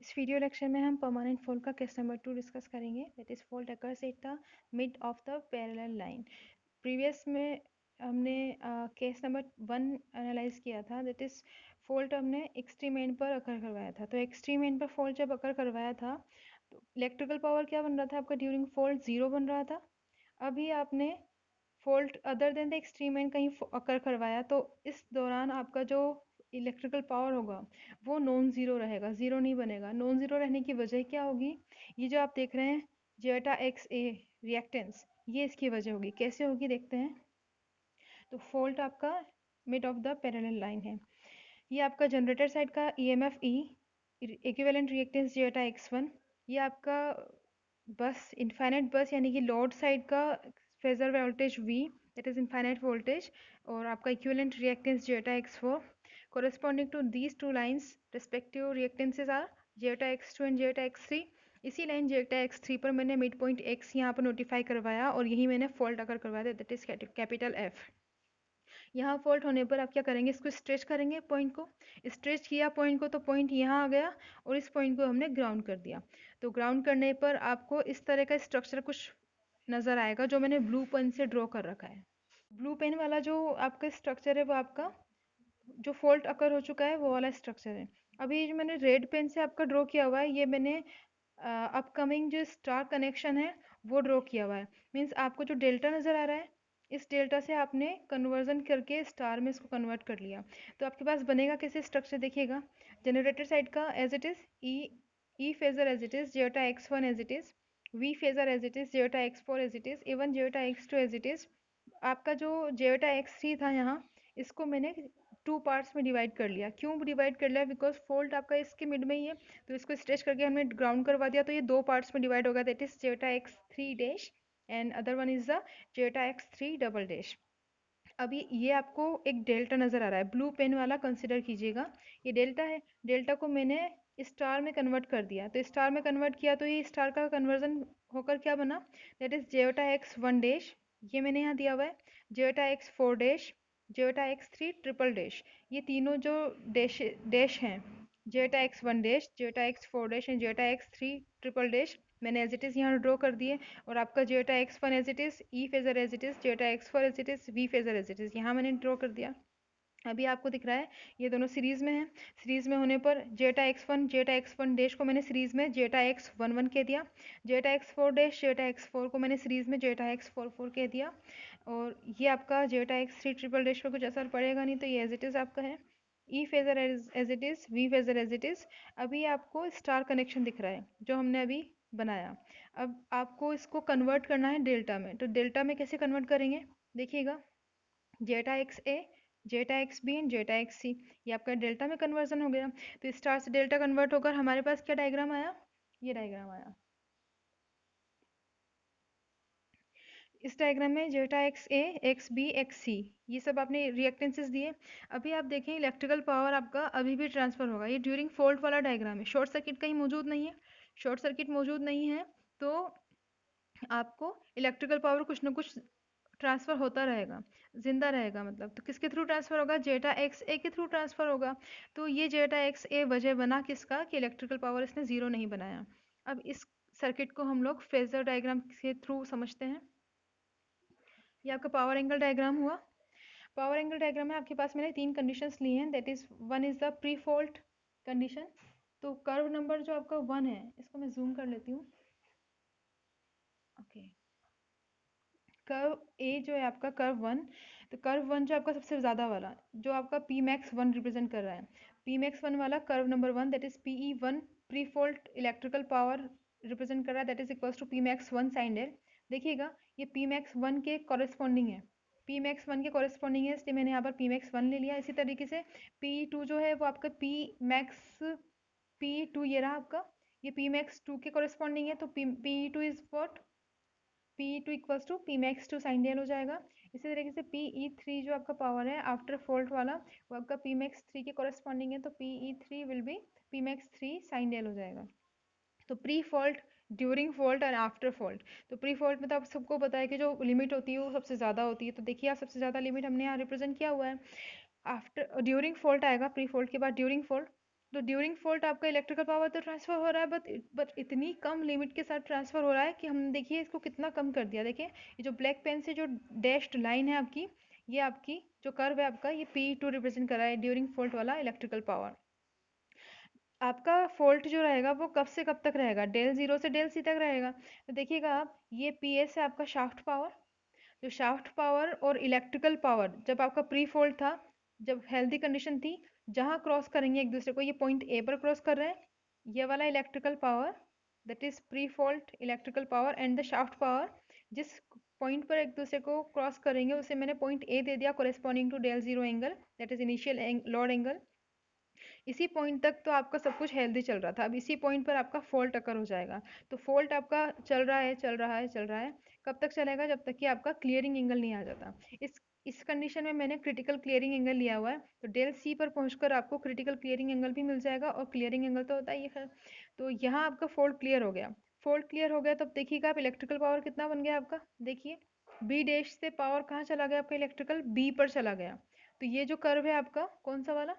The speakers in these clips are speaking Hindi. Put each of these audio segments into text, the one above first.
इस वीडियो लेक्चर में हम परमानेंट फॉल्ट का केस नंबर 2 डिस्कस करेंगे, that is fault occurs at the mid of the parallel line. Previous में हमने केस नंबर 1 एनालाइज किया था, दैट इज फॉल्ट हमने एक्सट्रीम एंड पर अकर करवाया था। तो एक्सट्रीम एंड पर फॉल्ट जब अकर करवाया था तो इलेक्ट्रिकल पावर क्या बन रहा था आपका ड्यूरिंग फॉल्ट 0 बन रहा था। अभी आपने fault other than the extreme and कहीं अकर करवाया तो इस दौरान आपका जो इलेक्ट्रिकल पावर होगा वो नॉन ज़ीरो रहेगा, ज़ीरो नहीं बनेगा। नॉन ज़ीरो रहने की वजह क्या होगी? ये जो आप देख रहे हैं जेटा एक्स ए रिएक्टेंस, ये इसकी वजह होगी। कैसे होगी देखते हैं। तो फॉल्ट आपका mid of the parallel line है। ये आपका जनरेटर साइड का EMF E, equivalent reactance zeta x one. ये आपका बस इनफाइनाइट बस यानी कि लोड साइड का phasor voltage V, that is infinite voltage, और आपका equivalent reactance zeta x four. corresponding to these two lines respective reactances are zeta X two and zeta x three. इसी लाइन जेटा एक्स थ्री पर मैंने मिड पॉइंट एक्स यहाँ पर नोटिफाई करवाया और यही मैंने फॉल्ट अगर करवाया था, दैट इज कैपिटल एफ। यहाँ फॉल्ट होने पर आप क्या करेंगे, इसको स्ट्रेच करेंगे, पॉइंट को स्ट्रेच किया पॉइंट को, तो पॉइंट यहाँ आ गया और इस पॉइंट को हमने ग्राउंड कर दिया। तो ग्राउंड करने पर आपको इस तरह का स्ट्रक्चर कुछ नज़र आएगा जो मैंने ब्लू पेन से ड्रॉ कर रखा है। ब्लू पेन वाला जो आपका स्ट्रक्चर है वो आपका जो फॉल्ट अकर हो चुका है वो वाला स्ट्रक्चर है। अभी जो मैंने रेड पेन से आपका ड्रॉ किया हुआ है, ये मैंने अपकमिंग जो स्टार कनेक्शन है वो ड्रॉ किया हुआ है। मीन्स आपको जो डेल्टा नज़र आ रहा है, इस डेल्टा से आपने कन्वर्जन करके स्टार में इसको कन्वर्ट कर लिया। तो आपके पास बनेगा कैसे स्ट्रक्चर देखिएगा। जनरेटर साइड का as it is E phasor as it is, zeta x one as it is, V phasor as it is, zeta x four as it is, even zeta X two as it is. आपका जो जेटा एक्स थ्री था यहाँ, इसको मैंने टू पार्ट्स में डिवाइड कर लिया। क्यों डिवाइड कर लिया? बिकॉज फोल्ट आपका इसके मिड में ही है, तो इसको स्ट्रेच करके हमने ग्राउंड करवा दिया, तो ये दो पार्ट्स में डिवाइड होगा, that is zeta x three dash and other one is the zeta x three double dash. अभी ये आपको एक डेल्टा नज़र आ रहा है, ब्लू पेन वाला कंसिडर कीजिएगा। ये डेल्टा है, डेल्टा को मैंने स्टार में कन्वर्ट कर दिया। तो स्टार में कन्वर्ट किया तो ये स्टार का कन्वर्जन होकर क्या बना, that is zeta x one dash, ये मैंने यहाँ दिया हुआ है, zeta x four dash, zeta x three triple dash. ये तीनों जो डैश डैश हैं, zeta x one dash, zeta x four dash and zeta x three triple dash, मैंने एज इट इज़ यहाँ ड्रॉ कर दिए। और आपका zeta x one as it is, E phasor as it is, zeta x four as it is, V phasor as it is, यहाँ मैंने ड्रॉ कर दिया। अभी आपको दिख रहा है ये दोनों सीरीज में है। सीरीज में होने पर जेटा एक्स वन डैश को मैंने सीरीज में जेटा एक्स वन वन कह दिया, जेटा x four dash zeta x four को मैंने सीरीज में जेटा एक्स फोर फोर कह दिया। और ये आपका zeta x three triple dash पर कुछ असर पड़ेगा नहीं, तो ये एज इट इज़ आपका है। E phasor as it is, V phasor as it is. अभी आपको स्टार कनेक्शन दिख रहा है जो हमने अभी बनाया। अब आपको इसको कन्वर्ट करना है डेल्टा में, तो डेल्टा में कैसे कन्वर्ट करेंगे देखिएगा। Zeta x A, zeta x B and zeta x C, ये आपका डेल्टा में कन्वर्जन हो गया। तो स्टार से डेल्टा कन्वर्ट होकर हमारे पास क्या डायग्राम आया, ये डायग्राम आया। इस डायग्राम में जेटा एक्स ए, एक्स बी, एक्स सी, ये सब आपने रिएक्टेंसेस दिए। अभी आप देखें इलेक्ट्रिकल पावर आपका अभी भी ट्रांसफर होगा। ये ड्यूरिंग फॉल्ट वाला डायग्राम है, शॉर्ट सर्किट कहीं मौजूद नहीं है। शॉर्ट सर्किट मौजूद नहीं है तो आपको इलेक्ट्रिकल पावर कुछ ना कुछ ट्रांसफ़र होता रहेगा, जिंदा रहेगा मतलब। तो किसके थ्रू ट्रांसफ़र होगा? जेटा एक्स ए के थ्रू ट्रांसफ़र होगा। तो ये जेटा एक्स ए वजह बना किसका कि इलेक्ट्रिकल पावर इसने ज़ीरो नहीं बनाया। अब इस सर्किट को हम लोग फेजर डायग्राम के थ्रू समझते हैं। ये आपका पावर एंगल डायग्राम हुआ। पावर एंगल डायग्राम में आपके पास मैंने तीन कंडीशंस ली हैं, that is one is the pre fault condition. तो कर्व नंबर जो आपका वन है, इसको मैं जूम कर लेती हूँ। ओके, कर्व ए जो है आपका कर्व वन, तो कर्व वन जो आपका सबसे ज़्यादा वाला, जो आपका पी मैक्स वन रिप्रेजेंट कर रहा है, पी मैक्स वन वाला curve number one, that is P E one, pre fault electrical power represent कर रहा है, that is equals to P max one sine del. देखिएगा ये पी मैक्स वन के कॉरेस्पॉन्डिंग है, पी मैक्स वन के कॉरेस्पॉन्डिंग है, इसलिए मैंने यहाँ पर पी मैक्स वन ले लिया। इसी तरीके से पी टू जो है वो आपका पी मैक्स, पी टू ये रहा आपका, ये पी मैक्स टू के कॉरेस्पॉन्डिंग है, तो P two is what, P two equals to P max two sine del हो जाएगा। इसी तरीके से पी ई थ्री जो आपका पावर है आफ्टर फॉल्ट वाला, वो आपका पी मैक्स थ्री के कॉरेस्पॉन्डिंग है, तो P E three will be P max three sine del हो जाएगा। तो प्री फॉल्ट, ड्यूरिंग फॉल्ट और आफ्टर फॉल्ट। तो प्री फॉल्ट में तो आप सबको पता है कि जो लिमिट होती है वो सबसे ज़्यादा होती है, तो देखिए आप सबसे ज़्यादा लिमिट हमने यहाँ रिप्रेजेंट किया हुआ है। आफ्टर ड्यूरिंग फॉल्ट आएगा, प्री फॉल्ट के बाद ड्यूरिंग फॉल्ट। तो ड्यूरिंग फॉल्ट आपका इलेक्ट्रिकल पावर तो ट्रांसफर हो रहा है, बट इतनी कम लिमिट के साथ ट्रांसफर हो रहा है कि हम देखिए इसको कितना कम कर दिया। देखिए ये जो ब्लैक पेन से जो डैश्ड लाइन है आपकी, ये आपकी जो कर्व है आपका, ये P2 रिप्रेजेंट कर रहा है ड्यूरिंग फॉल्ट वाला इलेक्ट्रिकल पावर। आपका फॉल्ट जो रहेगा वो कब से कब तक रहेगा, डेल जीरो से डेल सी तक रहेगा। तो देखिएगा आप, ये PS है आपका शाफ्ट पावर। जो शाफ्ट पावर और इलेक्ट्रिकल पावर जब आपका प्री फॉल्ट था, जब हेल्दी कंडीशन थी, जहां क्रॉस करेंगे एक दूसरे को, ये पॉइंट ए पर क्रॉस कर रहे हैं, ये वाला electrical power, that is pre fault electrical power and the shaft power, जिस पॉइंट पर एक दूसरे को क्रॉस करेंगे उसे मैंने पॉइंट ए दे दिया, corresponding to del zero angle, that is initial load angle. इसी पॉइंट तक तो आपका सब कुछ हेल्दी चल रहा था, अब इसी पॉइंट पर आपका फॉल्ट अकर हो जाएगा। तो फॉल्ट आपका चल रहा है, चल रहा है, चल रहा है, कब तक चलेगा, जब तक कि आपका क्लियरिंग एंगल नहीं आ जाता। इस कंडीशन में मैंने क्रिटिकल क्लियरिंग एंगल लिया हुआ है, तो डेल सी पर पहुंचकर आपको क्रिटिकल क्लियरिंग एंगल भी मिल जाएगा, और क्लियरिंग एंगल तो होता ही है खैर। तो यहाँ आपका फॉल्ट क्लियर हो गया। फॉल्ट क्लियर हो गया तब देखिएगा आप, इलेक्ट्रिकल पावर कितना बन गया आपका, देखिए बी डैश से पावर कहाँ चला गया आपका, इलेक्ट्रिकल बी पर चला गया। तो ये जो कर्व है आपका कौन सा वाला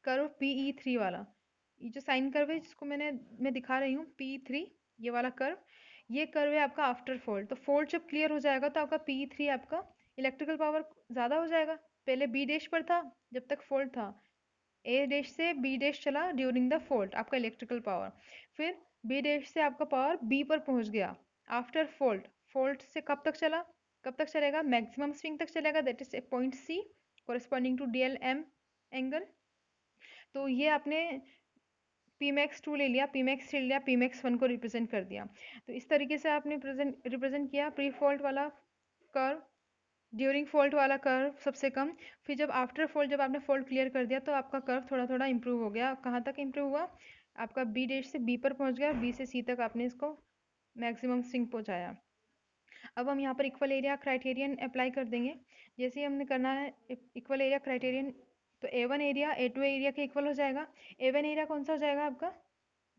कर्व, PE3 वाला, ये जो साइन कर्व है जिसको मैं दिखा रही हूँ PE3, ये वाला कर्व, ये कर्व है आपका आफ्टर फॉल्ट। तो फॉल्ट जब क्लियर हो जाएगा तो आपका PE3 आपका इलेक्ट्रिकल पावर ज़्यादा हो जाएगा। पहले बी डैश पर था जब तक फॉल्ट था, ए डैश से बी डैश चला ड्यूरिंग द फॉल्ट आपका इलेक्ट्रिकल पावर, फिर बी डैश से आपका पावर बी पर पहुंच गया आफ्टर फॉल्ट। फॉल्ट से कब तक चला, कब तक चलेगा, मैक्सिमम स्विंग तक चलेगा, that is point C corresponding to DLM angle. तो ये आपने Pmax 2 ले लिया, Pmax 3 ले लिया, Pmax 1 को रिप्रेजेंट कर दिया। तो इस तरीके से आपने रिप्रेजेंट किया प्री फॉल्ट वाला कर्व, ड्यूरिंग फॉल्ट वाला कर्व सबसे कम, फिर जब आफ्टर फॉल्ट, जब आपने फॉल्ट क्लियर कर दिया तो आपका कर्व थोड़ा थोड़ा इंप्रूव हो गया। कहाँ तक इंप्रूव हुआ, आपका बी डैश से बी पर पहुंच गया, बी से सी तक आपने इसको मैक्सिमम स्विंग पहुंचाया। अब हम यहाँ पर इक्वल एरिया क्राइटेरियन अप्लाई कर देंगे। जैसे ही हमने करना है इक्वल एरिया क्राइटेरियन, तो A1 एरिया A2 एरिया के इक्वल हो जाएगा। A1 एरिया कौन सा हो जाएगा आपका,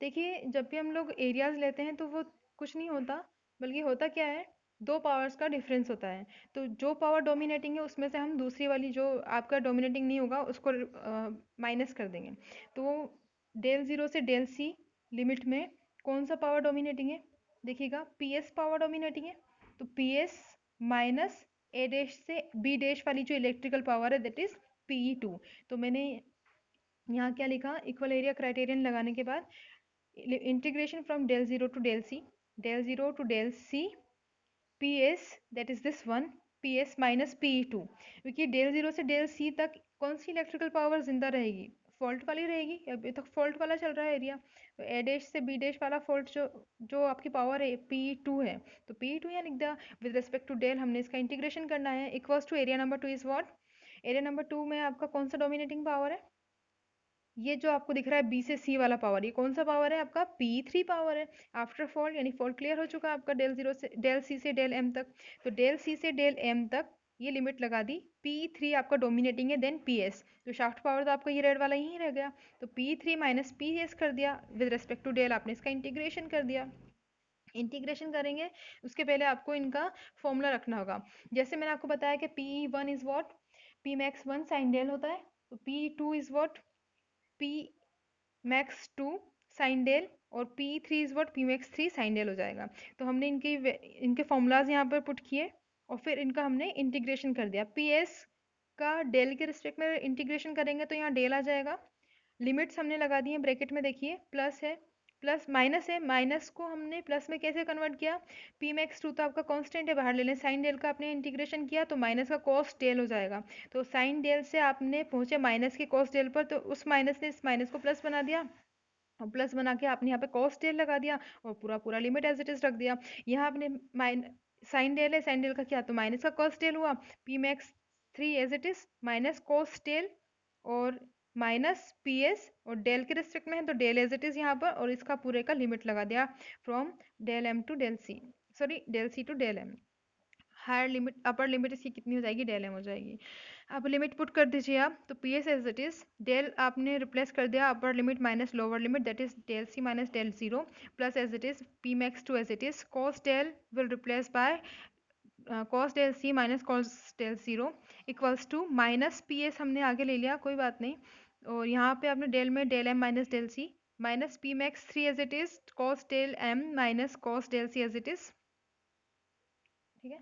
देखिए जब भी हम लोग एरियाज लेते हैं तो वो कुछ नहीं होता, बल्कि होता क्या है, दो पावर्स का डिफरेंस होता है। तो जो पावर डोमिनेटिंग है उसमें से हम दूसरी वाली जो आपका डोमिनेटिंग नहीं होगा उसको माइनस कर देंगे। तो डेल जीरो से डेल सी लिमिट में कौन सा पावर डोमिनेटिंग है, देखिएगा PS पावर डोमिनेटिंग है। तो PS माइनस ए डैश से बी डैश वाली जो इलेक्ट्रिकल पावर है दैट इज PE2। तो मैंने यहाँ क्या लिखा, इक्वल एरिया क्राइटेरियन लगाने के बाद integration from del zero to del C, del zero to del C PS, that is this one, PS minus PE2, क्योंकि डेल जीरो से डेल सी तक कौन सी इलेक्ट्रिकल पावर जिंदा रहेगी, फॉल्ट वाली रहेगी, अभी तक फॉल्ट वाला चल रहा है एरिया। तो ए डैश से बी डैश वाला फॉल्ट जो जो आपकी पावर है PE2 है, तो PE2 यहाँ लिख दिया। विद रिस्पेक्ट टू डेल हमने इसका इंटीग्रेशन करना है, equals to area number 2 is what, area number 2 में आपका कौन सा डोमिनेटिंग पावर है, ये जो आपको दिख रहा है बी से सी वाला पावर, ये कौन सा पावर है आपका P3 पावर है। आफ्टर फॉल्ट यानी फॉल्ट क्लियर हो चुका है आपका डेल जीरो से डेल सी से डेल एम तक, तो डेल सी से डेल एम तक ये लिमिट लगा दी, P3 आपका डोमिनेटिंग है, देन PS, तो शाफ्ट पावर तो आपका ये रेड वाला यहीं रह गया, तो P3 माइनस PS कर दिया, विद रेस्पेक्ट टू डेल आपने इसका इंटीग्रेशन कर दिया। इंटीग्रेशन करेंगे उसके पहले आपको इनका फॉर्मूला रखना होगा। जैसे मैंने आपको बताया कि P1 is what, Pmax 1 sine del होता है, तो P2 is what, P max 2 sine del, और P3 is what, Pmax 3 sine del हो जाएगा। तो हमने इनके फॉर्मूलाज यहाँ पर पुट किए और फिर इनका हमने इंटीग्रेशन कर दिया। PS का डेल के रिस्पेक्ट में इंटीग्रेशन करेंगे तो यहाँ डेल आ जाएगा, लिमिट्स हमने लगा दी हैं ब्रैकेट में, देखिए प्लस है, प्लस माइनस है, माइनस को हमने प्लस में कैसे कन्वर्ट किया, Pmax 2 तो आपका कांस्टेंट है, बाहर ले लें, साइन डेल का आपने इंटीग्रेशन किया तो माइनस का कॉस डेल हो जाएगा। तो साइन डेल से आपने पहुंचे माइनस के कॉस डेल पर, तो उस माइनस ने इस माइनस को प्लस बना दिया, और प्लस बना के आपने यहाँ पे कॉस डेल लगा दिया और पूरा पूरा लिमिट एज इट इज रख दिया। यहाँ आपने माइन साइन डेल है, साइन डेल का क्या, तो माइनस का कॉस डेल हुआ, Pmax 3 as it is minus cos del, और माइनस PS, और डेल के रिस्पेक्ट में है तो डेल एज इट इज यहाँ पर, और इसका पूरे का लिमिट लगा दिया from del M to del C, sorry del C to del M. Higher limit, upper limit इसकी कितनी हो जाएगी, डेल एम हो जाएगी। अब लिमिट पुट कर दीजिए आप, तो PS as it is, del आपने रिप्लेस कर दिया upper limit minus lower limit, that is del C minus del zero, plus as it is Pmax 2 as it is, cos del will replace by cos del C minus cos del zero, equals to minus PS हमने आगे ले लिया, कोई बात नहीं, और यहाँ पे आपने डेल में del M minus del C minus P max three as it is cos del M minus cos del C as it is. ठीक है।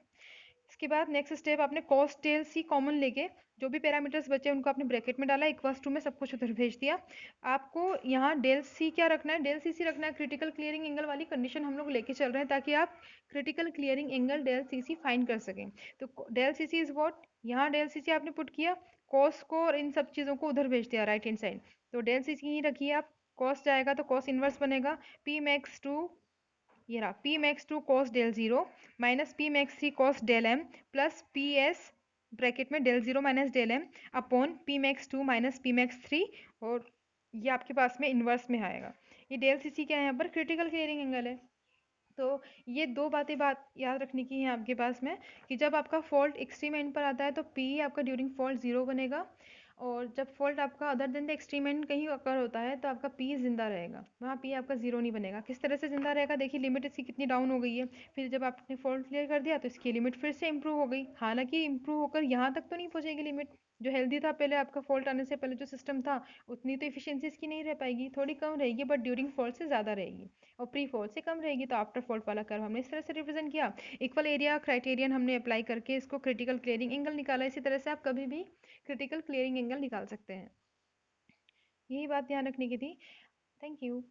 इसके बाद नेक्स्ट स्टेप आपने कॉस टेल सी कॉमन लेके जो भी पैरामीटर्स बचे उनको आपने ब्रैकेट में डाला, इक्वल्स टू में सब कुछ उधर भेज दिया। आपको यहाँ डेल सी क्या रखना है, डेल सी सी रखना है। क्रिटिकल क्लियरिंग एंगल वाली कंडीशन हम लोग लेके चल रहे हैं ताकि आप critical clearing angle del C C find कर सकें। तो del C C is what, यहाँ डेल सी सी आपने पुट किया, कॉस को और इन सब चीज़ों को उधर भेज दिया राइट हैंड साइड। तो डेल सी सी ही रखिए आप, कॉस जाएगा तो कॉस इनवर्स बनेगा पी मैक्स टू, ये रहा P max two cos del zero minus P max three cos del M plus P S bracket में del zero minus del M upon P max two minus P max three. और ये आपके पास में इन्वर्स में आएगा। ये डेल सी सी क्या है यहाँ पर, क्रिटिकल क्लियरिंग एंगल है। तो ये दो बात याद रखने की है आपके पास में कि जब आपका फॉल्ट एक्सट्रीम एंड पर आता है तो पी आपका ड्यूरिंग फॉल्ट जीरो बनेगा, और जब फॉल्ट आपका other than the extreme and कहीं अकर होता है तो आपका पी जिंदा रहेगा, वहाँ पी आपका जीरो नहीं बनेगा। किस तरह से जिंदा रहेगा, देखिए लिमिट इसकी कितनी डाउन हो गई है। फिर जब आपने फॉल्ट क्लियर कर दिया तो इसकी लिमिट फिर से इंप्रूव हो गई, हालांकि इंप्रूव होकर यहाँ तक तो नहीं पहुंचेगी लिमिट। जो हेल्दी था पहले आपका फॉल्ट आने से पहले जो सिस्टम था उतनी तो इफिशियंसी इसकी नहीं रह पाएगी, थोड़ी कम रहेगी, बट ड्यूरिंग फॉल्ट से ज़्यादा रहेगी। और प्री फॉल्ट से कम रहेगी। तो आफ्टर फॉल्ट वाला कर्व हमने इस तरह से रिप्रेजेंट किया। इक्वल एरिया क्राइटेरियन हमने अप्लाई करके इसको क्रिटिकल क्लियरिंग एंगल निकाला। इसी तरह से आप कभी भी क्रिटिकल क्लियरिंग एंगल निकाल सकते हैं। यही बात ध्यान रखने की थी। Thank you.